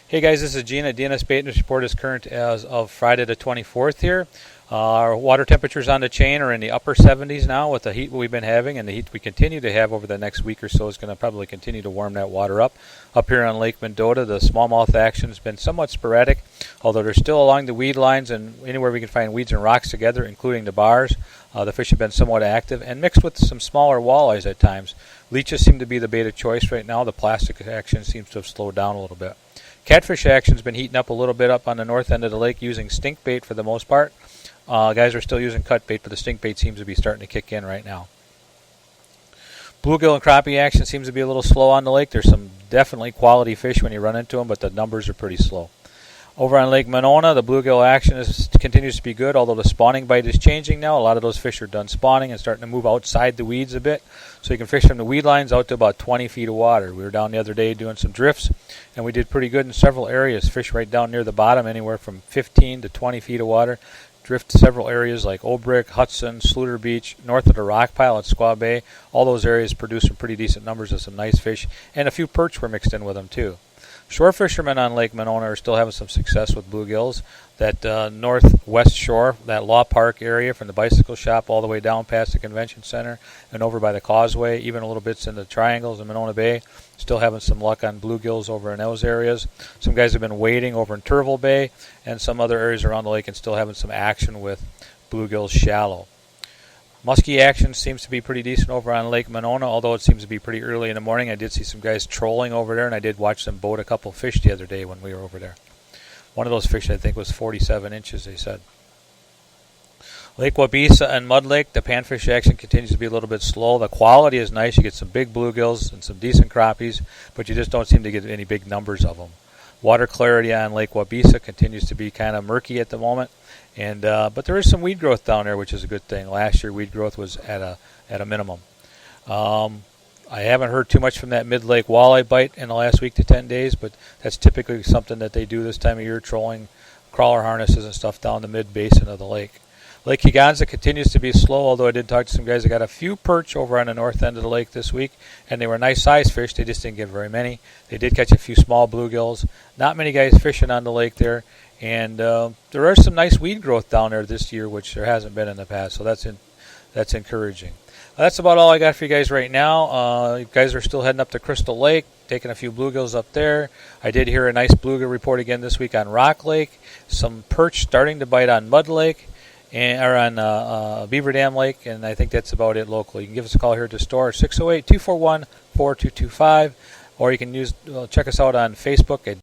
Hey guys, this is Gene at DNS Bait News Report is current as of Friday the 24th here. Our water temperatures on the chain are in the upper 70s now with the heat we've been having, and the heat we continue to have over the next week or so is going to probably continue to warm that water up. Up here on Lake Mendota, the smallmouth action has been somewhat sporadic, although they're still along the weed lines and anywhere we can find weeds and rocks together, including the bars. The fish have been somewhat active and mixed with some smaller walleyes at times. Leeches seem to be the bait of choice right now. The plastic action seems to have slowed down a little bit. Catfish action's been heating up a little bit up on the north end of the lake using stink bait for the most part. Guys are still using cut bait, but the stink bait seems to be starting to kick in right now. Bluegill and crappie action seems to be a little slow on the lake. There's some definitely quality fish when you run into them, but the numbers are pretty slow. Over on Lake Monona, the bluegill action continues to be good, although the spawning bite is changing now. A lot of those fish are done spawning and starting to move outside the weeds a bit. So you can fish from the weed lines out to about 20 feet of water. We were down the other day doing some drifts, and we did pretty good in several areas. Fish right down near the bottom, anywhere from 15 to 20 feet of water. Drift several areas like Obrick, Hudson, Sluter Beach, north of the rock pile at Squaw Bay. All those areas produce some pretty decent numbers of some nice fish, and a few perch were mixed in with them too. Shore fishermen on Lake Monona are still having some success with bluegills. That northwest shore, that Law Park area from the bicycle shop all the way down past the convention center and over by the causeway, even a little bits in the triangles in Monona Bay, still having some luck on bluegills over in those areas. Some guys have been wading over in Turville Bay and some other areas around the lake and still having some action with bluegills shallow. Muskie action seems to be pretty decent over on Lake Monona, although it seems to be pretty early in the morning. I did see some guys trolling over there, and I did watch them boat a couple fish the other day when we were over there. One of those fish, I think, was 47 inches, they said. Lake Wabeesa and Mud Lake, the panfish action continues to be a little bit slow. The quality is nice. You get some big bluegills and some decent crappies, but you just don't seem to get any big numbers of them. Water clarity on Lake Wabeesa continues to be kind of murky at the moment, and but there is some weed growth down there, which is a good thing. Last year, weed growth was at a minimum. I haven't heard too much from that mid-lake walleye bite in the last week to 10 days, but that's typically something that they do this time of year, trolling crawler harnesses and stuff down the mid-basin of the lake. Lake Higanza continues to be slow, although I did talk to some guys that got a few perch over on the north end of the lake this week, and they were nice sized fish. They just didn't get very many. They did catch a few small bluegills. Not many guys fishing on the lake there, and there is some nice weed growth down there this year, which there hasn't been in the past, so that's encouraging. That's about all I got for you guys right now. You guys are still heading up to Crystal Lake, taking a few bluegills up there. I did hear a nice bluegill report again this week on Rock Lake. Some perch starting to bite on Mud Lake. Or on Beaver Dam Lake, and I think that's about it locally. You can give us a call here at the store, 608-241-4225, or you can check us out on Facebook at